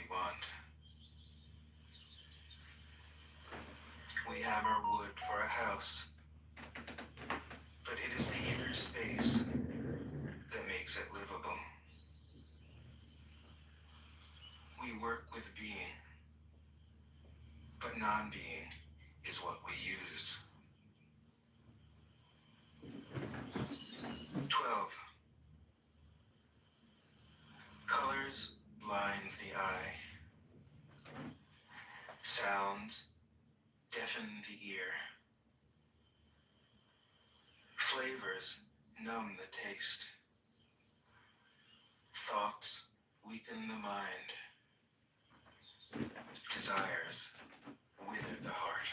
we want. We hammer wood for a house, but it is the inner space that makes it livable. We work with being, but non-being is what we use. 12. Colors blind the eye. Sounds deafen the ear. Flavors numb the taste. Thoughts weaken the mind. Desires wither the heart.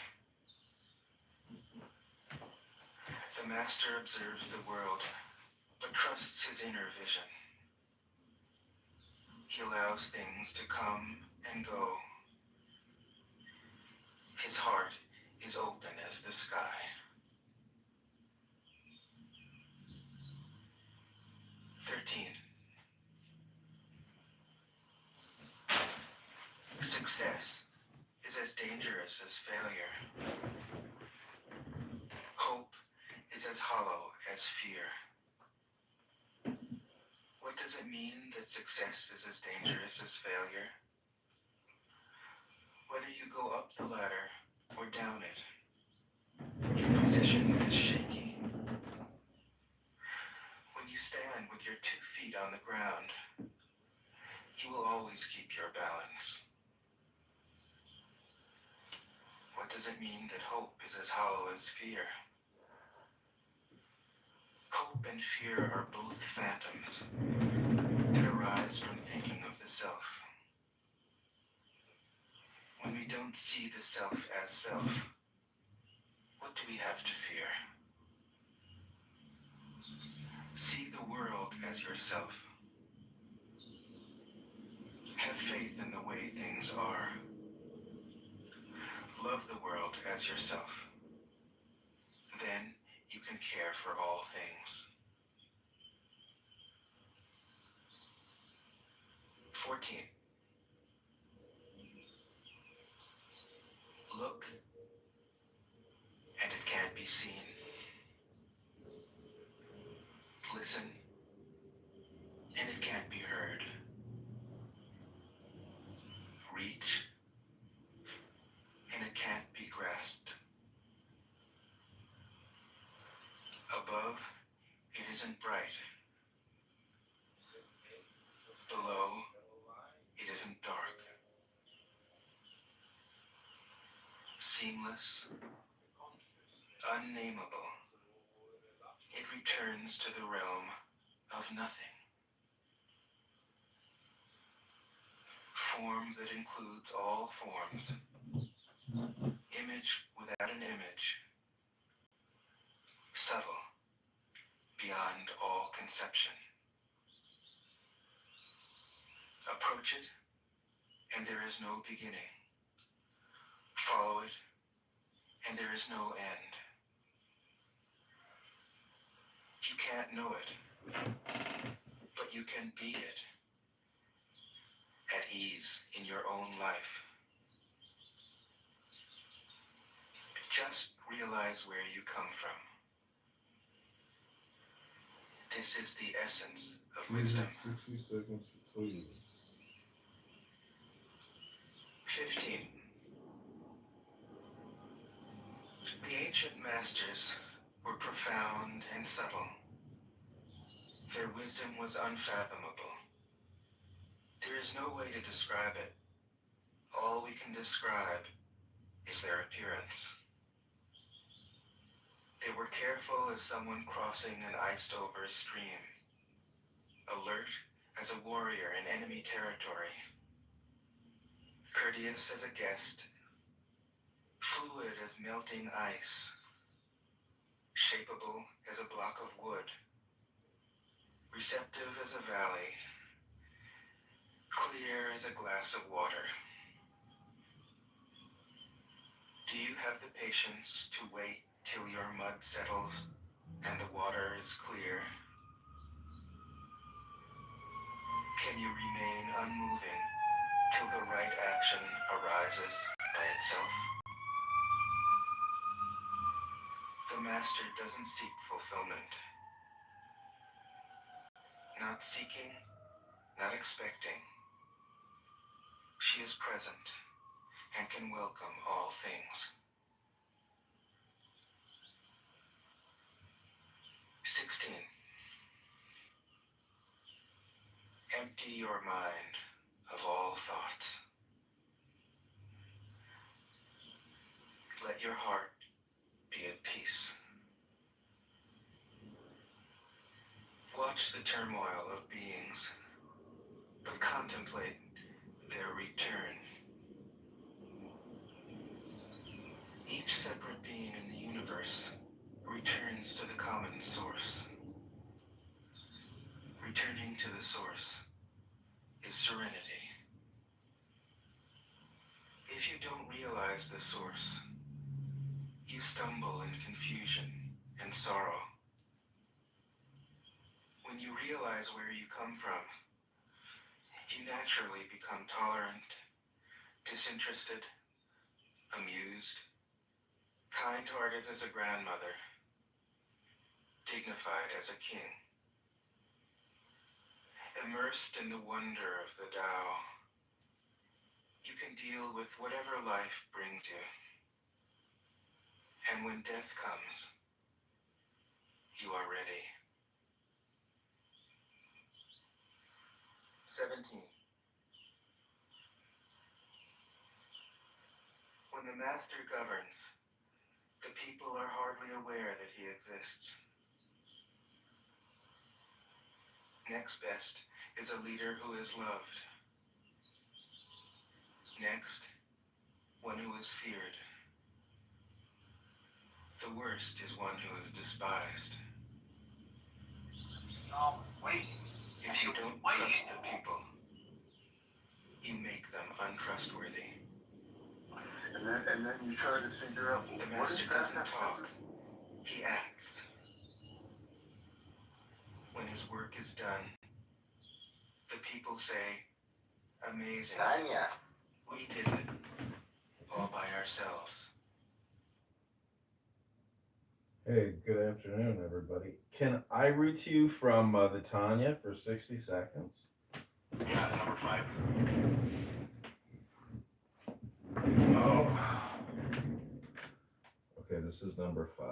The master observes the world, but trusts his inner vision. He allows things to come and go. His heart is open as the sky. 13. Success is as dangerous as failure. Hope is as hollow as fear. What does it mean that success is as dangerous as failure? Whether you go up the ladder or down it, your position is shaky. When you stand with your 2 feet on the ground, you will always keep your balance. What does it mean that hope is as hollow as fear? Hope and fear are both phantoms that arise from thinking of the self. When we don't see the self as self, what do we have to fear? See the world as yourself. Have faith in the way things are. Love the world as yourself. Then you can care for all things. 14. Look, and it can't be seen. Listen, and it can't be heard. Reach, and it can't be grasped. Above, it isn't bright. Below, it isn't dark. Seamless, unnameable, it returns to the realm of nothing. Form that includes all forms. Image without an image. Subtle, beyond all conception. Approach it, and there is no beginning. Follow it, and there is no end. You can't know it, but you can be it, at ease in your own life. Just realize where you come from. This is the essence of wisdom. 60 seconds between. 15. The ancient masters were profound and subtle. Their wisdom was unfathomable. There is no way to describe it. All we can describe is their appearance. They were careful as someone crossing an iced-over stream, alert as a warrior in enemy territory, courteous as a guest, fluid as melting ice, shapeable as a block of wood, receptive as a valley, clear as a glass of water. Do you have the patience to wait till your mud settles and the water is clear? Can you remain unmoving till the right action arises by itself. The master doesn't seek fulfillment. Not seeking, not expecting. She is present and can welcome all things. 16. Empty your mind of all thoughts. Let your heart be at peace. Watch the turmoil of beings, but contemplate their return. Each separate being in the universe returns to the common source. Returning to the source is serenity. If you don't realize the source, you stumble in confusion and sorrow. When you realize where you come from, you naturally become tolerant, disinterested, amused, kind-hearted as a grandmother, dignified as a king. Immersed in the wonder of the Tao, you can deal with whatever life brings you. And when death comes, you are ready. 17. When the master governs, the people are hardly aware that he exists. Next best is a leader who is loved. Next, one who is feared. The worst is one who is despised. No, wait. If you don't trust the people, you make them untrustworthy. And then you try to figure out The what is master that? doesn't talk, he acts. When his work is done, the people say, amazing, Tanya. we did it, all by ourselves. Hey, good afternoon, everybody. Can I read to you from the Tanya for 60 seconds? Yeah, number 5. Oh. Okay, this is number 5.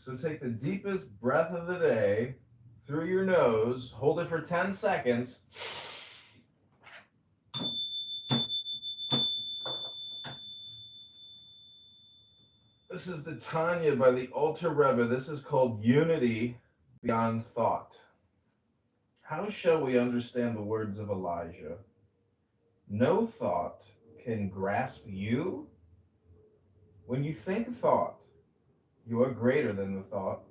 So take the deepest breath of the day through your nose, hold it for 10 seconds. This is the Tanya by the Alter Rebbe. This is called Unity Beyond Thought. How shall we understand the words of Elijah? No thought can grasp you. When you think thought, you are greater than the thought.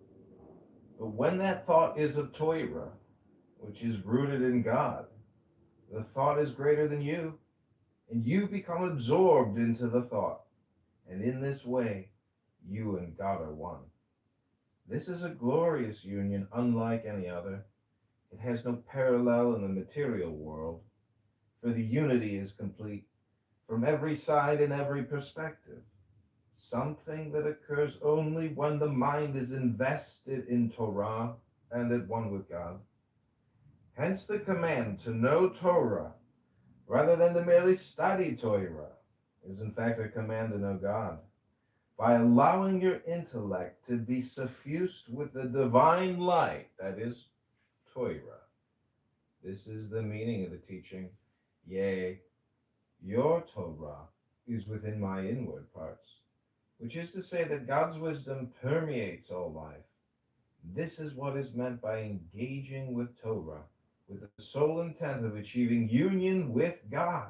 But when that thought is of Torah, which is rooted in God, the thought is greater than you, and you become absorbed into the thought. And in this way, you and God are one. This is a glorious union unlike any other. It has no parallel in the material world, for the unity is complete from every side and every perspective. Something that occurs only when the mind is invested in Torah and at one with God. Hence the command to know Torah, rather than to merely study Torah, is in fact a command to know God. By allowing your intellect to be suffused with the divine light, that is Torah. This is the meaning of the teaching. Yea, your Torah is within my inward parts, which is to say that God's wisdom permeates all life. This is what is meant by engaging with Torah, with the sole intent of achieving union with God,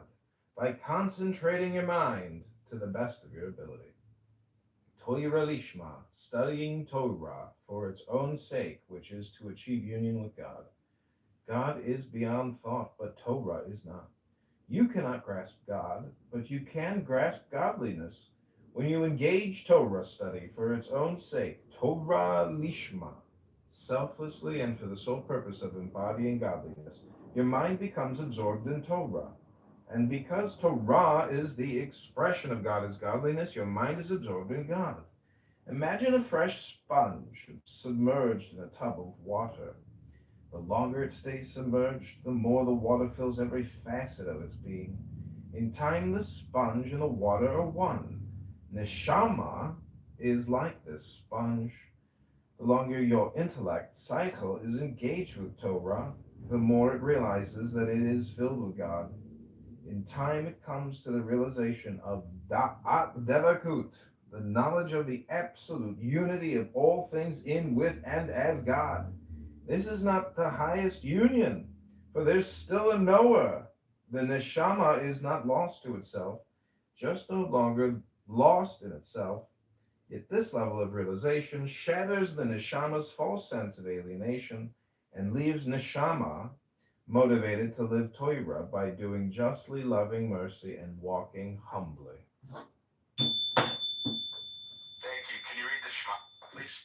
by concentrating your mind to the best of your ability. Torah Lishma, studying Torah for its own sake, which is to achieve union with God. God is beyond thought, but Torah is not. You cannot grasp God, but you can grasp godliness. When you engage Torah study for its own sake, Torah Lishma, selflessly and for the sole purpose of embodying godliness, your mind becomes absorbed in Torah. And because Torah is the expression of God as godliness, your mind is absorbed in God. Imagine a fresh sponge submerged in a tub of water. The longer it stays submerged, the more the water fills every facet of its being. In time, the sponge and the water are one. Neshama is like this sponge. The longer your intellect cycle is engaged with Torah, the more it realizes that it is filled with God. In time, it comes to the realization of Da'at Devakut, the knowledge of the absolute unity of all things in, with, and as God. This is not the highest union, for there's still a knower. The neshama is not lost to itself, just no longer lost in itself. Yet this level of realization shatters the neshama's false sense of alienation and leaves neshama motivated to live Torah by doing justly, loving mercy, and walking humbly. Thank you. Can you read the Shema, please?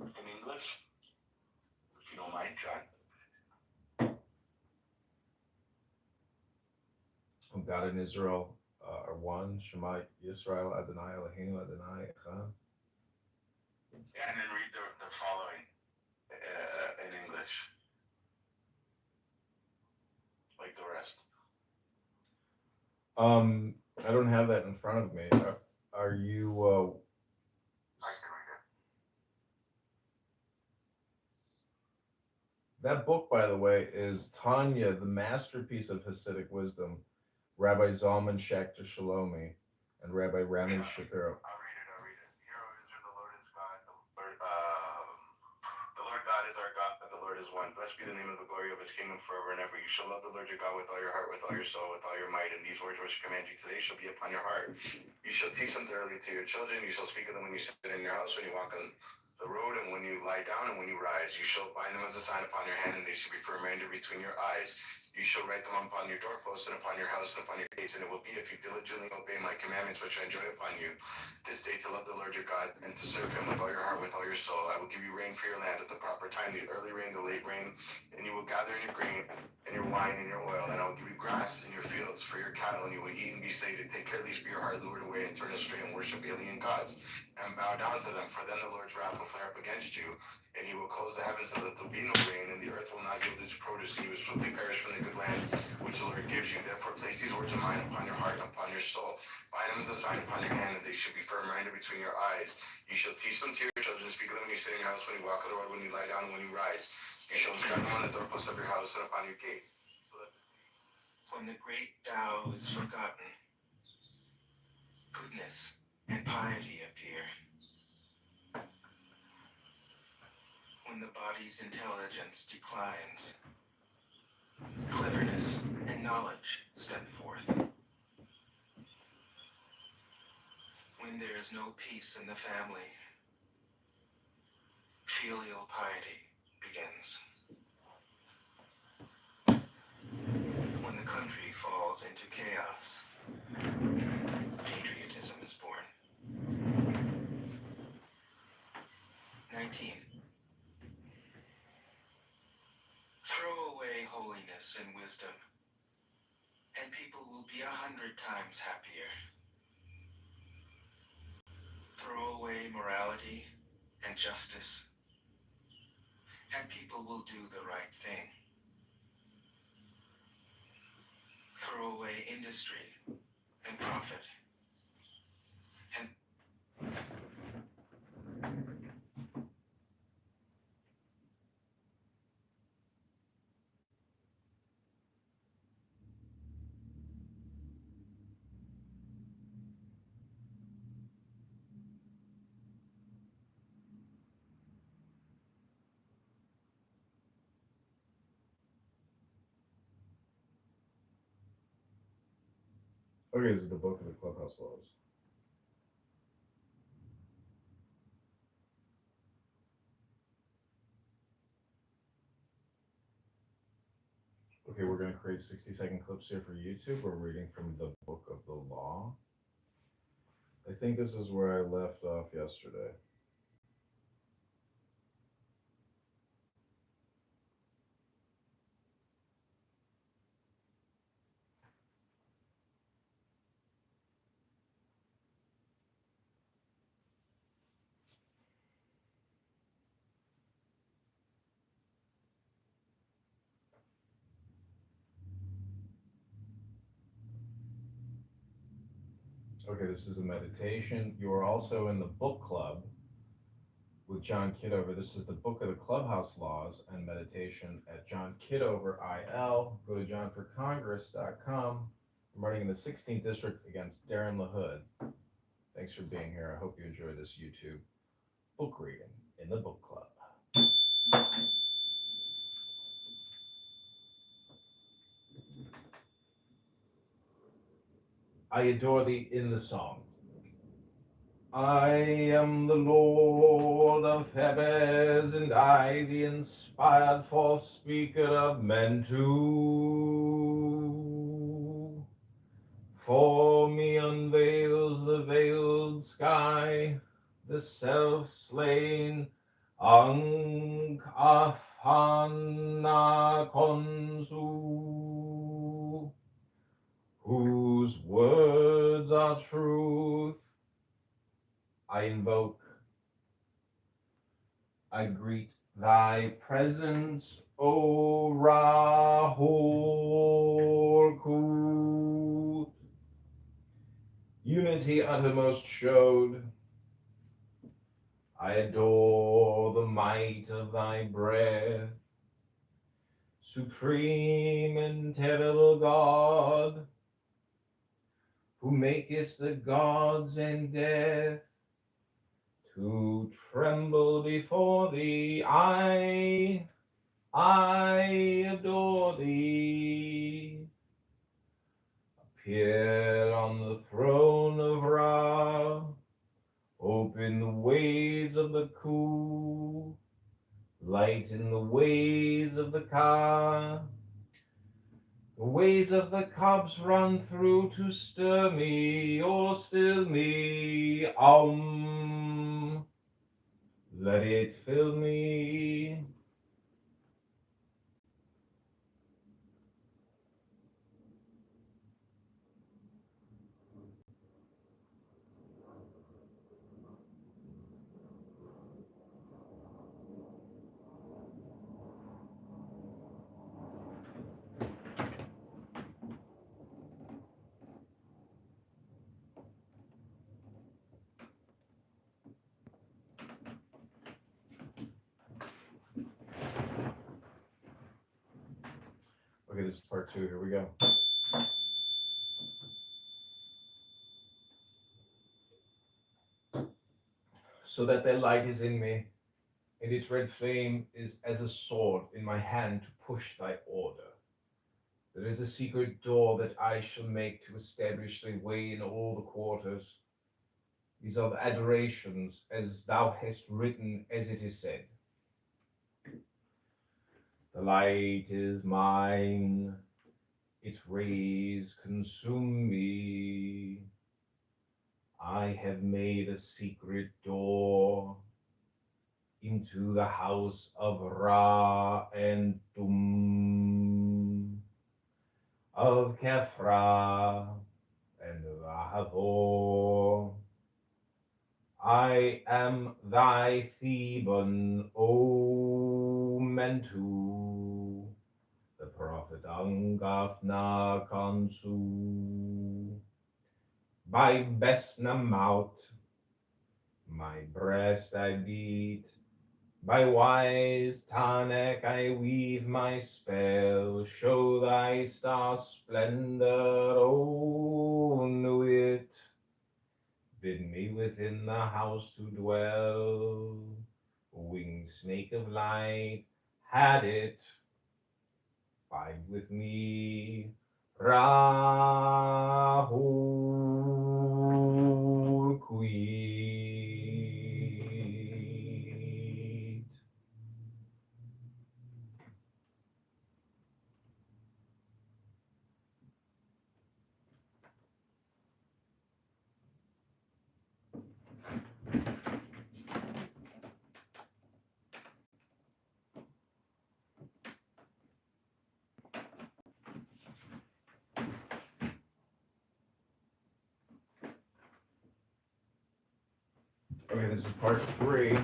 In English? If you don't mind, John. God and Israel are one. Shema Yisrael Adonai Eloheinu Adonai Echad. And then read the following in English. Like the rest. I don't have that in front of me. Are you? I can read it. That book, by the way, is Tanya, the masterpiece of Hasidic wisdom. Rabbi Zalman Schachter Shalomi and Rabbi Rami Shapiro. I'll read it. Hear, O Israel, the Lord is God. The Lord God is our God. The Lord is one. Blessed be the name of the glory of his kingdom forever and ever. You shall love the Lord your God with all your heart, with all your soul, with all your might. And these words which I command you today shall be upon your heart. You shall teach them thoroughly to your children. You shall speak of them when you sit in your house, when you walk on the road, and when you lie down, and when you rise. You shall bind them as a sign upon your hand, and they shall be for a reminder between your eyes. You shall write them upon your doorposts and upon your house and upon your gates. And it will be, if you diligently obey my commandments, which I enjoy upon you, this day to love the Lord your God and to serve him with all your heart, with all your soul. I will give you rain for your land at the proper time, the early rain, the late rain, and you will gather in your grain and your wine and your oil. And I will give you grass in your fields for your cattle, and you will eat and be sated. Take care lest be your heart lured away and turn astray and worship alien gods and bow down to them. For then the Lord's wrath will flare up against you, and he will close the heavens so that there will be no rain, and the earth will not yield its produce, and you will swiftly perish from the good land which the Lord gives you. Therefore place these words of mine upon your heart and upon your soul. Bind them as a sign upon your hand, and they should be for a reminder between your eyes. You shall teach them to your children, speak of them when you sit in your house, when you walk on the road, when you lie down, and when you rise. You shall inscribe them on the doorposts of your house and upon your gates. When the great Tao is forgotten, goodness and piety appear. When the body's intelligence declines, cleverness and knowledge step forth. When there is no peace in the family, filial piety begins. When the country falls into chaos, patriotism is born. 19. Throw away holiness and wisdom, and people will be 100 times happier. Throw away morality and justice, and people will do the right thing. Throw away industry and profit, and Okay, this is the book of the clubhouse laws. Okay, we're going to to create 60-second clips here for YouTube. We're reading from the Book of the Law. I think this is where I left off yesterday. Okay, this is a meditation. You are also in the book club with John Kitover. This is the Book of the Clubhouse Laws and Meditation at John Kitover IL. Go to johnforcongress.com. I'm running in the 16th District against Darren LaHood. Thanks for being here. I hope you enjoy this YouTube book reading in the book club. I adore thee in the song. I am the Lord of Thebes, and I, the inspired false speaker of men too. For me unveils the veiled sky, the self-slain Ankh Afana Konsu, whose words are truth. I invoke, I greet thy presence, O Rahul Kut. Unity uttermost showed. I adore the might of thy breath, supreme and terrible God, who makest the gods and death to tremble before thee. I adore thee. Appear on the throne of Ra, open the ways of the Ku, light in the ways of the Ka. The ways of the cubs run through to stir me or still me. Let it fill me. Okay, this is part 2. Here we go. So that thy light is in me, and its red flame is as a sword in my hand to push thy order. There is a secret door that I shall make to establish thy way in all the quarters. These are the adorations, as thou hast written, as it is said. The light is mine, its rays consume me. I have made a secret door into the house of Ra and Tum, of Kefra and Vahathor. I am thy Theban, O Mentu, the prophet Angafna Kansu. By Besnamout, my breast I beat, by wise Tanek I weave my spell, show thy star splendor, O Nuit. Bid me within the house to dwell, winged snake of light, had it, bide with me, Rahul Queen. this is part 3.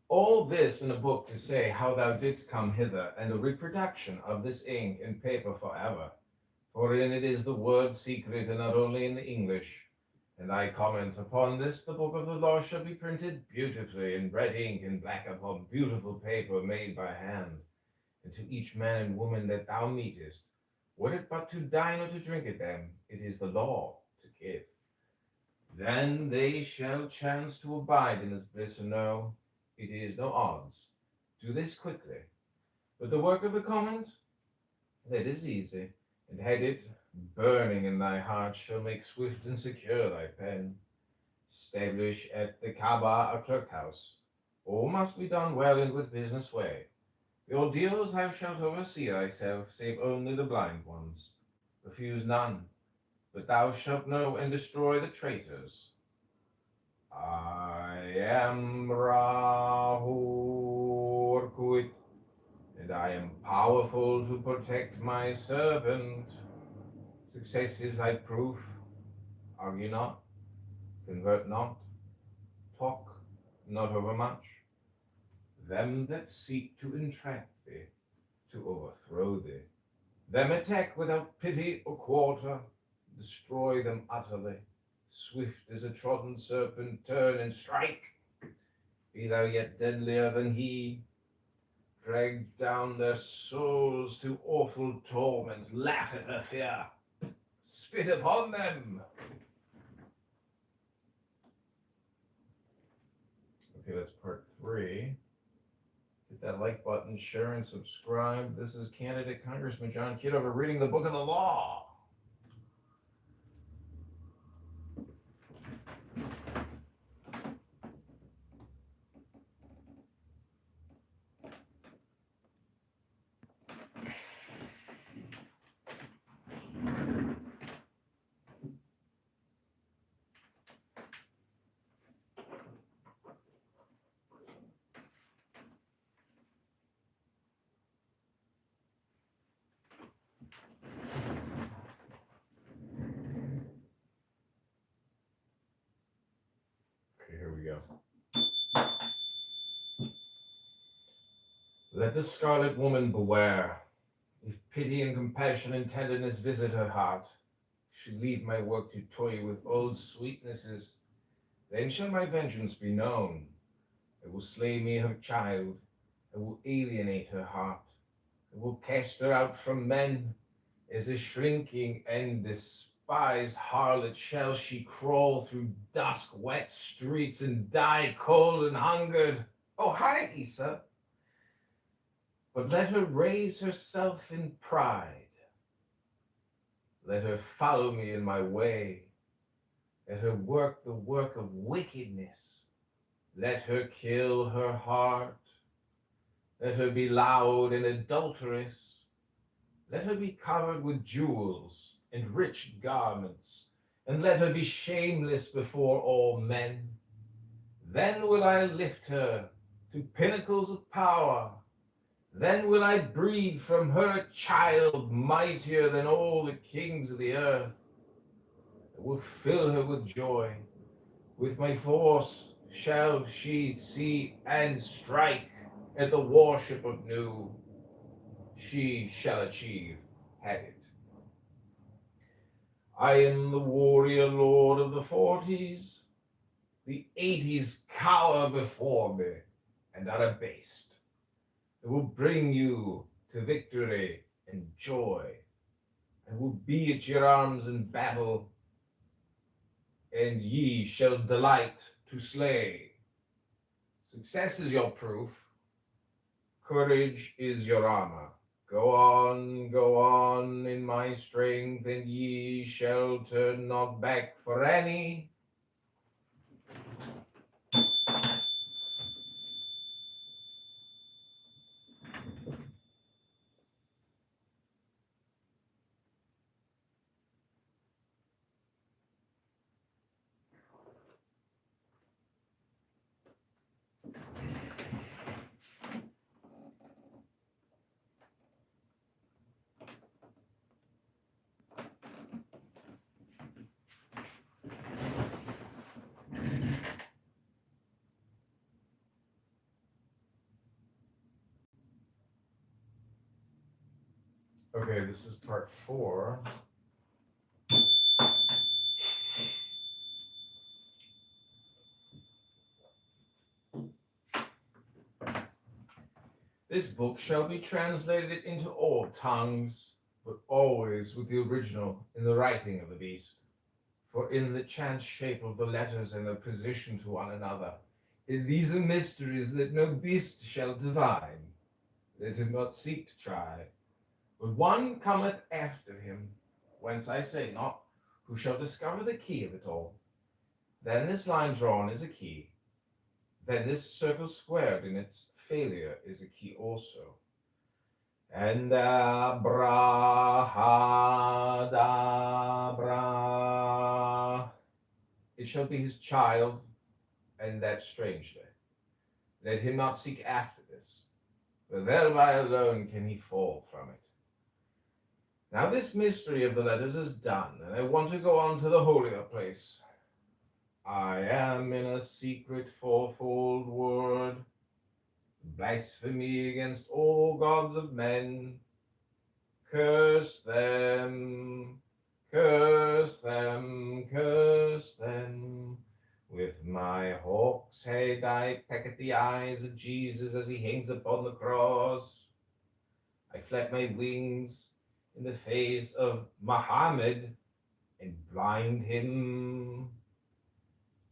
All this in a book to say how thou didst come hither, and a reproduction of this ink and paper forever. For in it is the word secret, and not only in the English. And I comment upon this, the book of the law shall be printed beautifully in red ink and black upon beautiful paper made by hand. And to each man and woman that thou meetest, were it but to dine or to drink at them, it is the law to give. Then they shall chance to abide in this bliss, and know it is no odds. Do this quickly. But the work of the comment, that is easy, and headed, burning in thy heart, shall make swift and secure thy pen. Establish at the Kaaba a clerk house. All must be done well and with business way. The ordeals thou shalt oversee thyself, save only the blind ones. Refuse none, but thou shalt know and destroy the traitors. I am Rahurkuit, and I am powerful to protect my servant. Success is thy proof. Argue not, convert not, talk not overmuch. Them that seek to entrap thee, to overthrow thee, them attack without pity or quarter, destroy them utterly. Swift as a trodden serpent, turn and strike. Be thou yet deadlier than he. Drag down their souls to awful torment, laugh at their fear, spit upon them. Okay, that's part 3. Hit that like button, share, and subscribe. This is candidate Congressman John Kitover reading the book of the law. Okay, here we go. Let the scarlet woman beware. If pity and compassion and tenderness visit her heart, she leave my work to toy with old sweetnesses. Then shall my vengeance be known. I will slay me her child. I will alienate her heart. I will cast her out from men. As a shrinking and despised harlot shall she crawl through dusk wet streets and die cold and hungered. Oh, hi, Issa. But let her raise herself in pride. Let her follow me in my way. Let her work the work of wickedness. Let her kill her heart. Let her be loud and adulterous. Let her be covered with jewels and rich garments, and let her be shameless before all men. Then will I lift her to pinnacles of power. Then will I breed from her a child mightier than all the kings of the earth. I will fill her with joy. With my force shall she see and strike at the warship of Nu. She shall achieve, had it. I am the warrior lord of the 40s. The 80s cower before me and are abased. I will bring you to victory and joy. I will be at your arms in battle, and ye shall delight to slay. Success is your proof. Courage is your armor. Go on in my strength, and ye shall turn not back for any. Okay, this is part 4. This book shall be translated into all tongues, but always with the original in the writing of the beast. For in the chance shape of the letters and their position to one another, in these are mysteries that no beast shall divine. Let him not seek to try. But one cometh after him, whence I say not, who shall discover the key of it all. Then this line drawn is a key. Then this circle squared in its failure is a key also. And abrahadabra, it shall be his child, and that strangely. Let him not seek after this, for thereby alone can he fall from it. Now this mystery of the letters is done, and I want to go on to the holier place. I am in a secret fourfold word, blasphemy against all gods of men. Curse them, curse them, curse them. With my hawk's head I peck at the eyes of Jesus as he hangs upon the cross. I flap my wings in the face of Muhammad and blind him.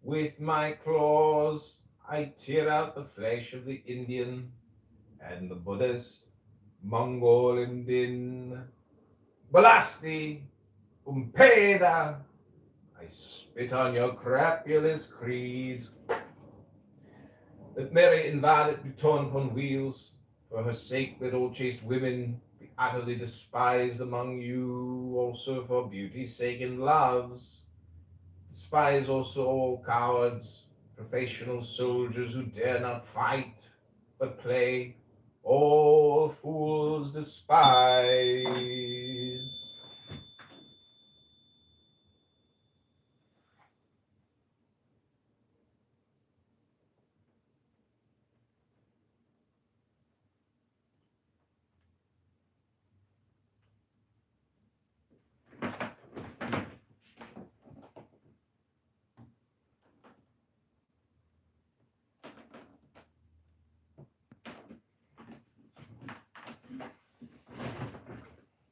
With my claws I tear out the flesh of the Indian and the Buddhist, Mongol, Indian. Balasti, Umpeda, I spit on your crapulous creeds. That Mary invalid be torn upon wheels, for her sake let all chaste women be utterly despised among you, also for beauty's sake and love's. Despise also all cowards, professional soldiers who dare not fight, but play. All fools despise.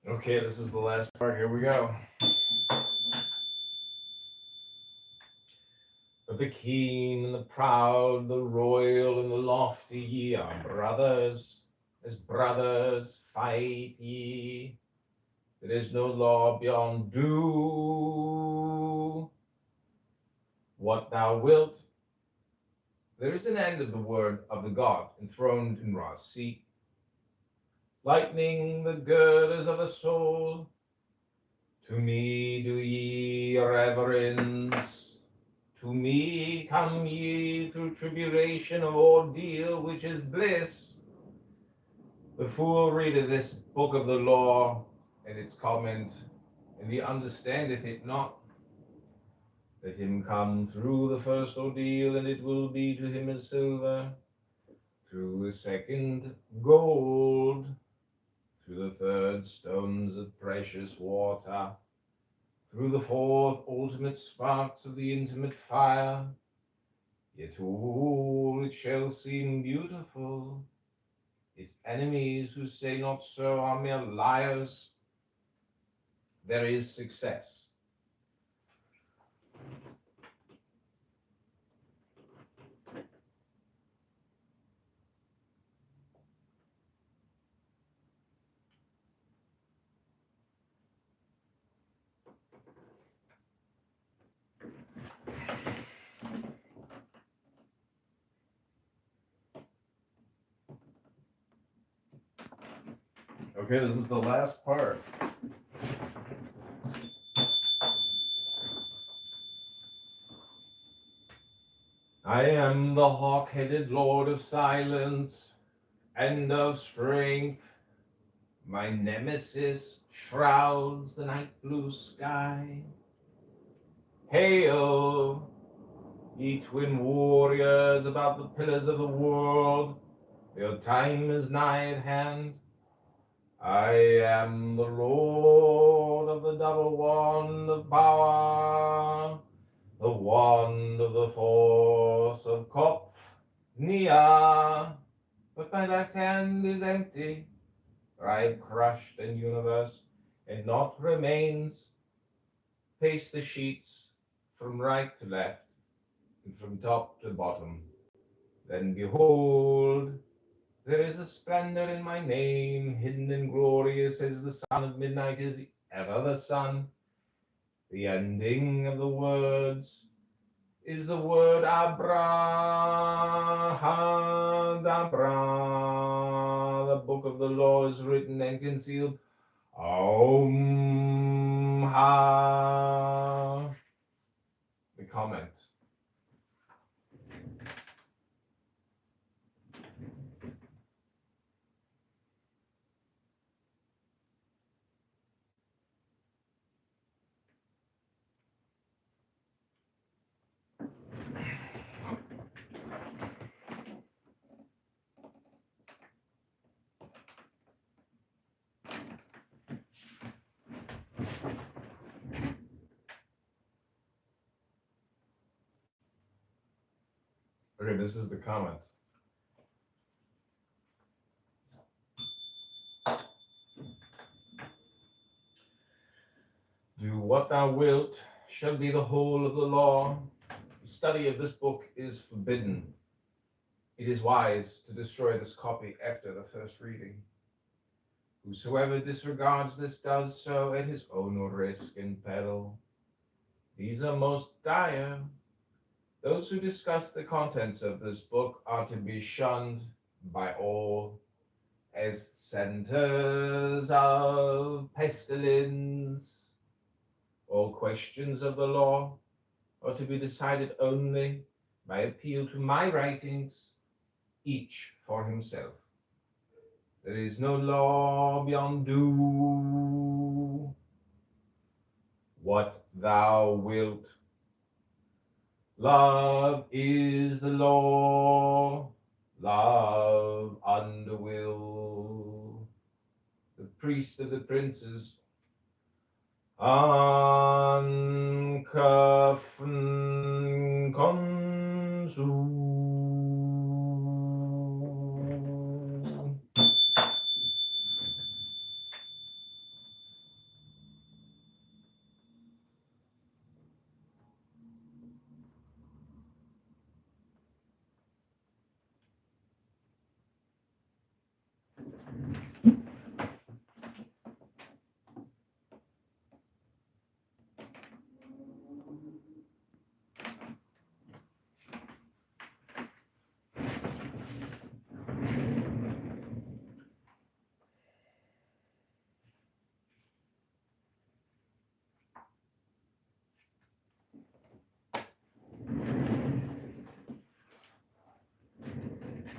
Okay, this is the last part. Here we go. But the keen and the proud, the royal and the lofty, ye are brothers. As brothers fight ye. There is no law beyond do what thou wilt. There is an end of the word of the God enthroned in Ra's seat. Lightning the girders of the soul. To me do ye reverence. To me come ye through tribulation of ordeal, which is bliss. The fool readeth this book of the law and its comment, and he understandeth it not. Let him come through the first ordeal, and it will be to him as silver. Through the second, gold. Through the third, stones of precious water. Through the fourth, ultimate sparks of the intimate fire. Yet all it shall seem beautiful. Its enemies who say not so are mere liars. There is success. Okay, this is the last part. I am the hawk-headed lord of silence and of strength. My nemesis shrouds the night blue sky. Hail, ye twin warriors about the pillars of the world. Your time is nigh at hand. I am the Lord of the double wand of power, the wand of the force of Kopf, Nia. But my left hand is empty, for I have crushed an universe, and naught remains. Pace the sheets from right to left, and from top to bottom. Then behold, there is a splendor in my name, hidden and glorious as the sun of midnight is ever the sun. The ending of the words is the word Abrahadabra. The book of the law is written and concealed. Om Ha. The comment. Okay, this is the comment. Do what thou wilt shall be the whole of the law. The study of this book is forbidden. It is wise to destroy this copy after the first reading. Whosoever disregards this does so at his own risk and peril. These are most dire. Those who discuss the contents of this book are to be shunned by all as centers of pestilence. All questions of the law are to be decided only by appeal to my writings, each for himself. There is no law beyond do what thou wilt. Love is the law, love under will. The priest of the princes Ankafn Konsu.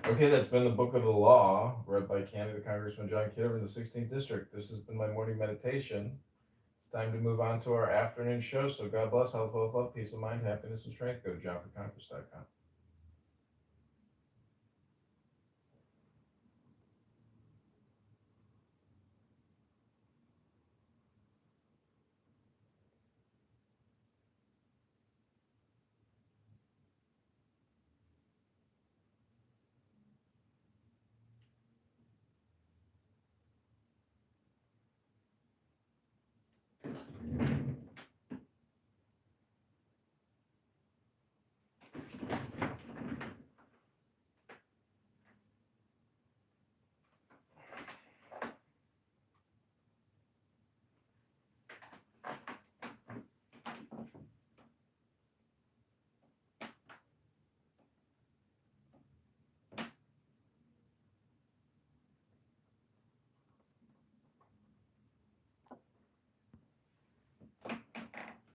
Okay, that's been the Book of the Law, read by Canada Congressman John Kitover in the 16th District. This has been my morning meditation. It's time to move on to our afternoon show. So God bless, health, wealth, love, peace of mind, happiness, and strength. Go to johnforconquest.com.